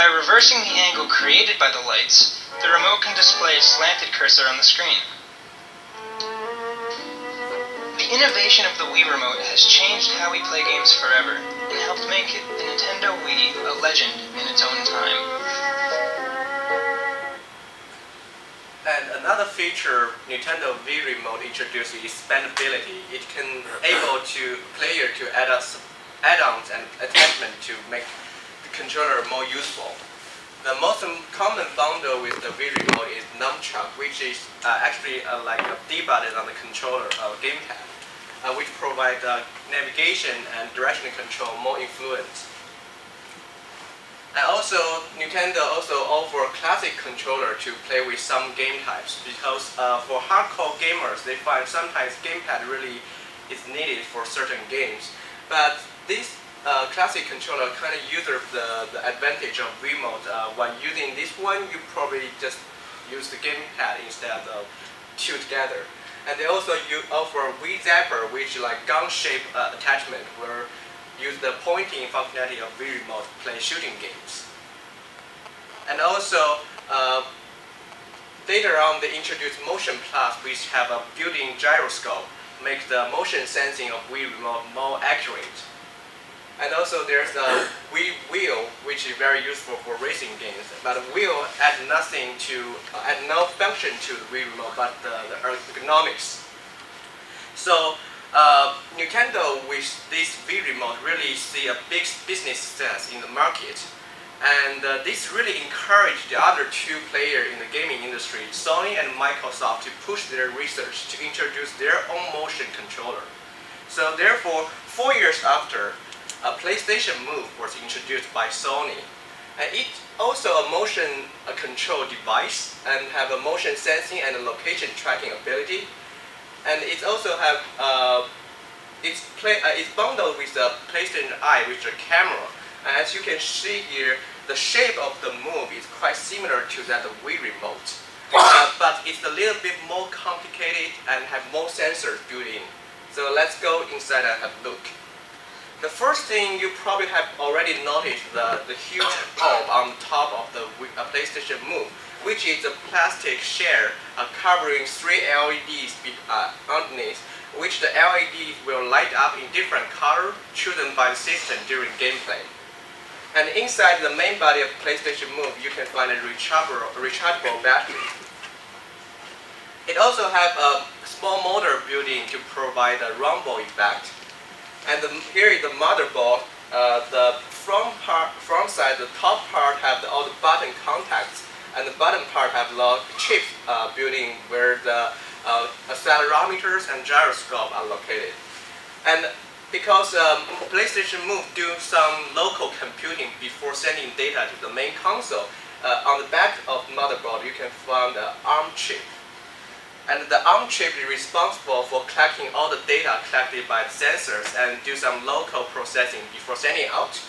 By reversing the angle created by the lights, the remote can display a slanted cursor on the screen. The innovation of the Wii Remote has changed how we play games forever, and helped make the Nintendo Wii a legend in its own time. And another feature Nintendo Wii Remote introduced is expandability. It can able to player to add add-ons and attachment to make the controller more useful. The most common bundle with the Wii Remote is Nunchuck, which is actually like a D-button on the controller gamepad, which provide navigation and direction control more influence. And also, Nintendo also offer a classic controller to play with some game types, because for hardcore gamers, they find sometimes gamepad really is needed for certain games. But this classic controller kind of uses the advantage of Wiimote. When using this one, you probably just use the gamepad instead of two together. And they also offer Wii Zapper, which is like gun-shaped attachment, where use the pointing functionality of Wii Remote to play shooting games. And also, later on they introduced Motion Plus, which have a built-in gyroscope, make the motion sensing of Wii Remote more accurate. And also there's the Wii Wheel, which is very useful for racing games. But the wheel add nothing to, add no function to the Wii Remote, but the ergonomics. So Nintendo with this Wii Remote really see a big business success in the market. And this really encouraged the other two players in the gaming industry, Sony and Microsoft, to push their research to introduce their own motion controller. So therefore, 4 years after, a PlayStation Move was introduced by Sony. And it's also a motion control device and have a motion sensing and a location tracking ability. And it also have it's bundled with the PlayStation Eye, with the camera. And as you can see here, the shape of the Move is quite similar to that of Wii Remote. But it's a little bit more complicated and have more sensors built in. So let's go inside and have a look. The first thing you probably have already noticed the huge bulb on top of the PlayStation Move, which is a plastic shell covering 3 LEDs underneath, which the LEDs will light up in different colors chosen by the system during gameplay. And inside the main body of PlayStation Move, you can find a rechargeable battery. It also has a small motor built in to provide a rumble effect. And here is the motherboard. The front side, the top part have all the button contacts, and the bottom part have the chips built in where the accelerometers and gyroscope are located. And because PlayStation Move do some local computing before sending data to the main console, on the back of the motherboard you can find the ARM chip. And the ARM chip is responsible for collecting all the data collected by the sensors and do some local processing before sending out.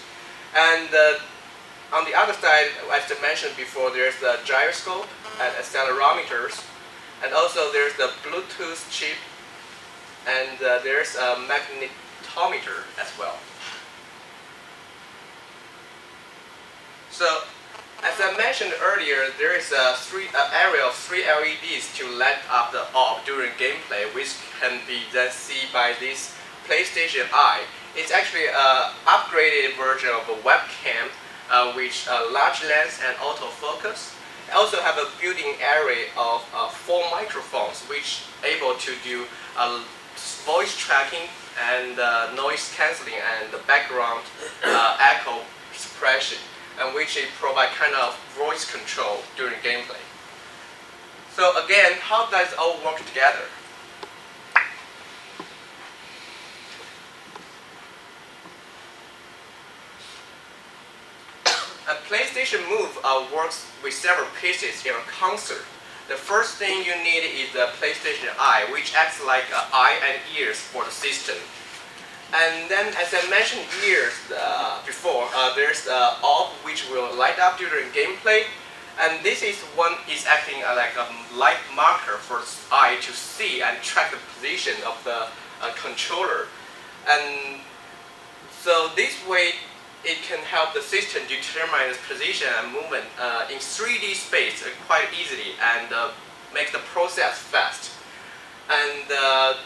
And on the other side, as I mentioned before, there's the gyroscope and accelerometers. And also there's the Bluetooth chip, and there's a magnetometer as well. So, as I mentioned earlier, there is an area of 3 LEDs to light up the orb during gameplay, which can be then seen by this PlayStation Eye. It's actually an upgraded version of a webcam, which large lens and autofocus. It also have a built-in array of 4 microphones, which able to do voice tracking and noise cancelling and the background echo suppression, and which it provide kind of voice control during gameplay. So again, how does it all work together? A PlayStation Move works with several pieces in a concert. The first thing you need is the PlayStation Eye, which acts like an eye and ears for the system. And then, as I mentioned before, there's the orb which will light up during gameplay, and this is acting like a light marker for the eye to see and track the position of the controller. And so this way, it can help the system determine its position and movement in 3D space quite easily and make the process fast. And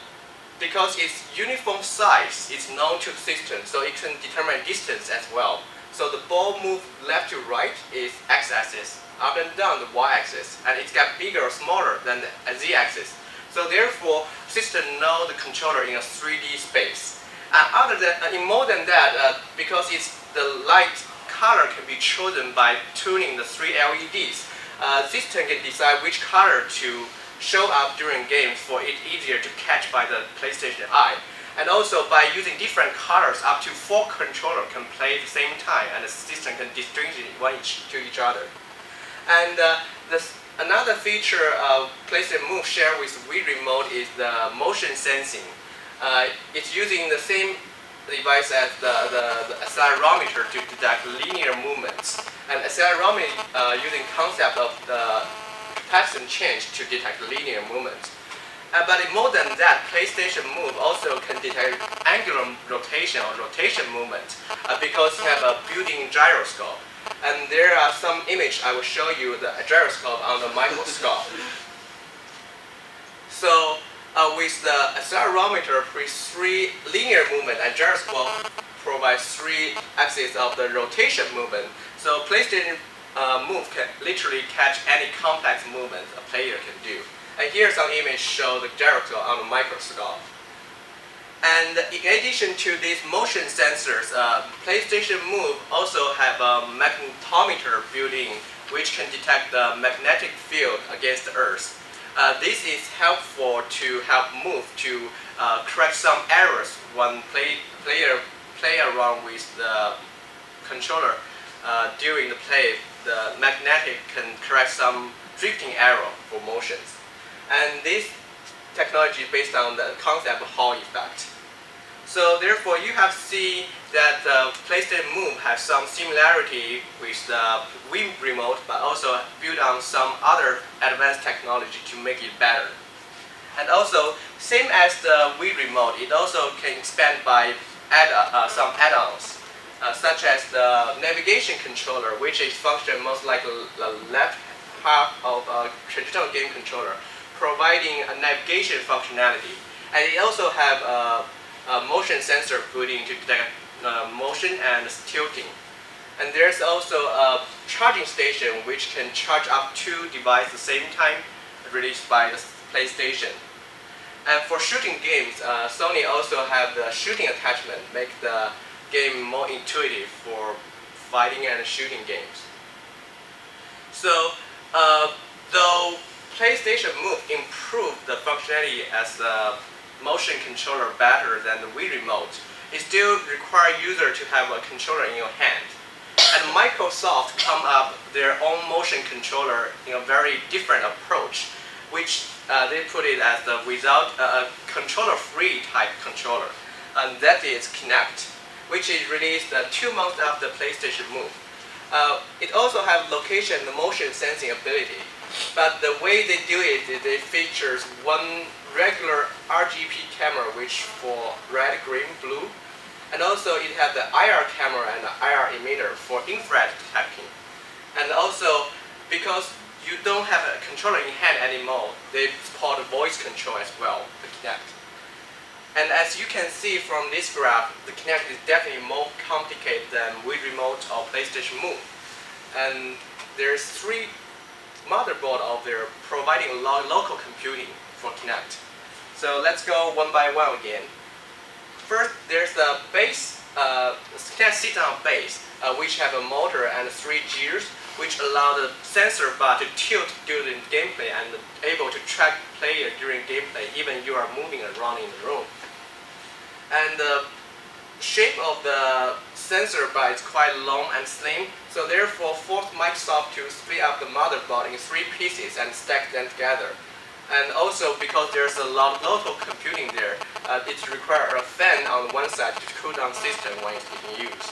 because its uniform size is known to the system, so it can determine distance as well. So the ball move left to right is x-axis, up and down the y-axis, and it gets bigger or smaller than the z-axis. So therefore, system know the controller in a 3D space. And in more than that, because the light color can be chosen by tuning the 3 LEDs, system can decide which color to show up during games for it easier to catch by the PlayStation Eye. And also by using different colors, up to 4 controllers can play at the same time, and the system can distinguish one to each other. And another feature PlayStation Move share with Wii Remote is the motion sensing. It's using the same device as the accelerometer to detect linear movements. And accelerometer using concept of the capacitance change to detect linear movements. But more than that, PlayStation Move also can detect angular rotation or rotation movement because it has a built-in gyroscope. And there are some images I will show you the gyroscope on the microscope. So with the accelerometer with 3 linear movement and gyroscope provides 3 axes of the rotation movement. So PlayStation Move can literally catch any complex movement a player can do. And here some images show the gyroscope on the microscope. And in addition to these motion sensors, PlayStation Move also have a magnetometer built in, which can detect the magnetic field against the Earth. This is helpful to help Move to correct some errors when player play around with the controller during the play. The magnetic can correct some drifting error for motions. And this technology is based on the concept of Hall effect. So therefore, you have seen that PlayStation Move has some similarity with the Wii Remote, but also built on some other advanced technology to make it better. And also, same as the Wii Remote, it also can expand by some add-ons, such as the navigation controller, which is function most like the left half of a traditional game controller, providing a navigation functionality. And it also have a motion sensor built in to detect motion and tilting. And there's also a charging station which can charge up 2 devices at the same time, released by the PlayStation. And for shooting games, Sony also have the shooting attachment, make the game more intuitive for fighting and shooting games. So, though PlayStation Move improved the functionality as a motion controller better than the Wii Remote, it still requires user to have a controller in your hand. And Microsoft come up their own motion controller in a very different approach, which they put it as the without a controller-free type controller, and that is Kinect, which is released 2 months after PlayStation Move. It also has location and motion sensing ability, but the way they do it, they features one regular RGB camera, which for red, green, blue, and also it has the IR camera and the IR emitter for infrared detecting. And also, because you don't have a controller in hand anymore, they support voice control as well, the Kinect. And as you can see from this graph, the Kinect is definitely more complicated than Wii Remote or PlayStation Move. And there's 3 motherboards out there providing local computing for Kinect. So let's go one by one again. First, there's the base. Kinect sits on base, which have a motor and 3 gears, which allow the sensor bar to tilt during gameplay and able to track player during gameplay, even you are moving around in the room. And the shape of the sensor bar is quite long and slim, so therefore forced Microsoft to split up the motherboard in 3 pieces and stack them together. And also because there's a lot of local computing there, it requires a fan on one side to cool down the system when it's being used.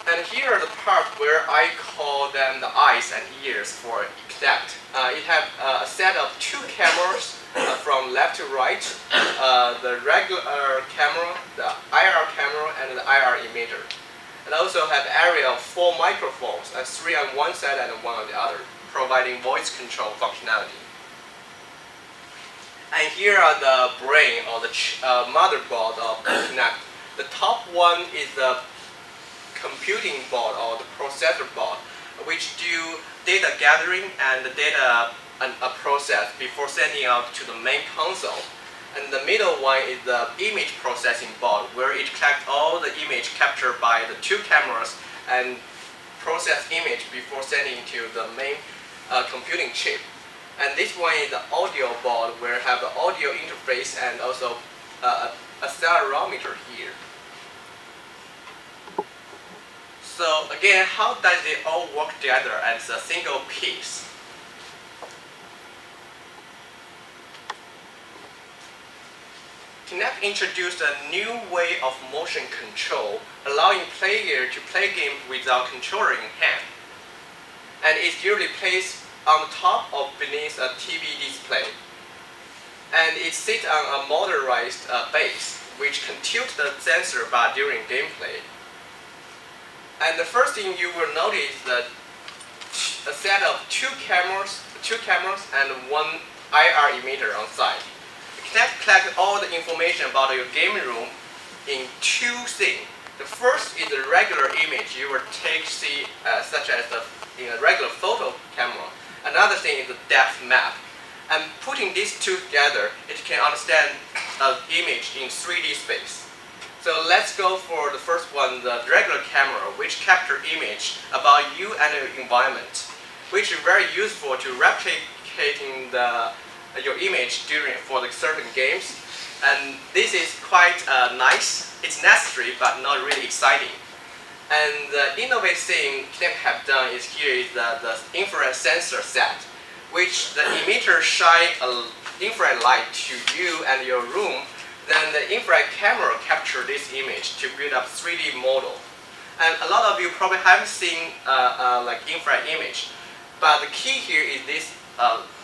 And here are the parts where I call them the eyes and ears for Kinect. It has a set of 2 cameras from left to right, the regular camera, the IR camera, and the IR emitter. And also have area of 4 microphones, 3 on one side and 1 on the other, providing voice control functionality. And here are the brain or the motherboard of the Kinect. The top one is the computing board or the processor board, which do data gathering and data process before sending out to the main console. And the middle one is the image processing board, where it collects all the image captured by the 2 cameras and process image before sending to the main computing chip. And this one is the audio board, where it have the audio interface and also a accelerometer here. So again, how does it all work together as a single piece? Kinect introduced a new way of motion control, allowing players to play games without controller in hand. And it's usually placed on top or beneath a TV display. And it sits on a motorized base, which can tilt the sensor bar during gameplay. And the first thing you will notice is that a set of two cameras and 1 IR emitter on side. Kinect collects all the information about your game room in 2 things. The first is the regular image you will see, such as in a regular photo camera. Another thing is the depth map. And putting these 2 together, it can understand an image in 3D space. So let's go for the first one, the regular camera, which captures image about you and your environment, which is very useful to replicating your image for the certain games. And this is quite nice. It's necessary, but not really exciting. And the innovative thing Kinect have done is here is the infrared sensor set, which the emitter shine an infrared light to you and your room. Then the infrared camera capture this image to build up 3D model. And a lot of you probably haven't seen like infrared image, but the key here is this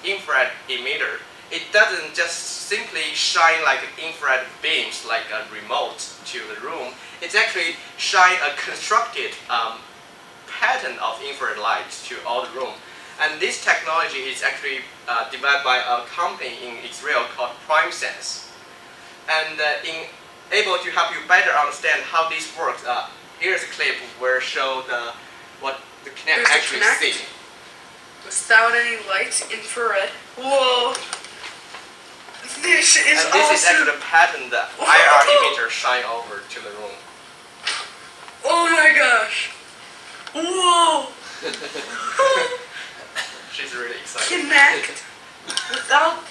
infrared emitter. It doesn't just simply shine like infrared beams like a remote to the room. It's actually shine a constructed pattern of infrared lights to all the room. And this technology is actually developed by a company in Israel called PrimeSense. And able to help you better understand how this works, here's a clip where show what the Kinect actually sees. Without any lights, infrared. Whoa! This is and this awesome. is actually the pattern that IR emitter shine over to the room. Oh my gosh! Whoa! She's really excited. Kinect without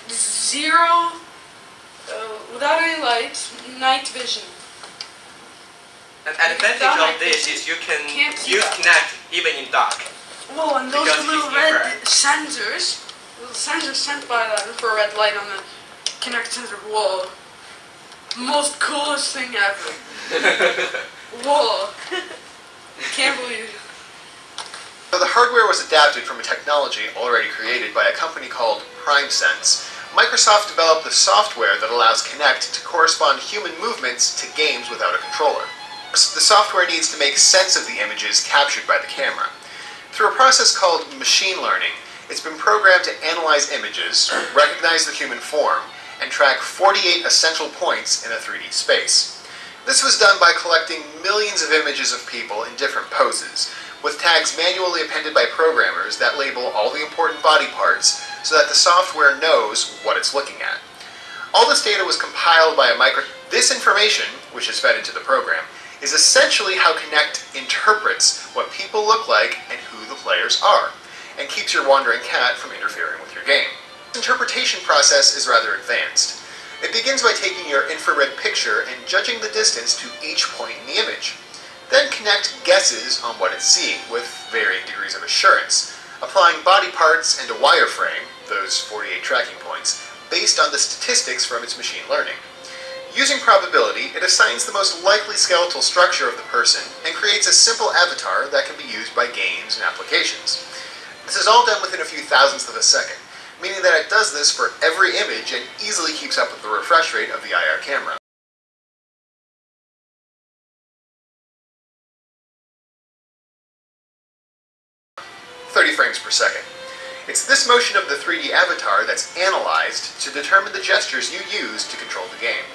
without any lights, night vision. An advantage of this is you can use Kinect even in dark. Whoa, and those little red sensors sent by the infrared light on the Kinect sensor. Whoa. Most coolest thing ever. Whoa. Can't believe it. So the hardware was adapted from a technology already created by a company called PrimeSense. Microsoft developed the software that allows Kinect to correspond human movements to games without a controller. The software needs to make sense of the images captured by the camera. Through a process called machine learning, it's been programmed to analyze images, recognize the human form, and track 48 essential points in a 3D space. This was done by collecting millions of images of people in different poses, with tags manually appended by programmers that label all the important body parts so that the software knows what it's looking at. All this data was compiled by This information, which is fed into the program, is essentially how Kinect interprets what people look like and who the players are, and keeps your wandering cat from interfering with your game. The interpretation process is rather advanced. It begins by taking your infrared picture and judging the distance to each point in the image. Then Kinect guesses on what it's seeing with varying degrees of assurance, applying body parts and a wireframe, those 48 tracking points, based on the statistics from its machine learning. Using probability, it assigns the most likely skeletal structure of the person and creates a simple avatar that can be used by games and applications. This is all done within a few thousandths of a second, meaning that it does this for every image and easily keeps up with the refresh rate of the IR camera. Frames per second. It's this motion of the 3D avatar that's analyzed to determine the gestures you use to control the game.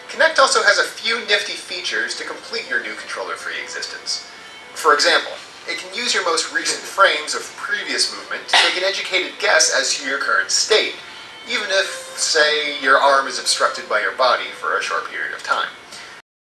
Kinect also has a few nifty features to complete your new controller-free existence. For example, it can use your most recent frames of previous movement to make an educated guess as to your current state, even if, say, your arm is obstructed by your body for a short period of time.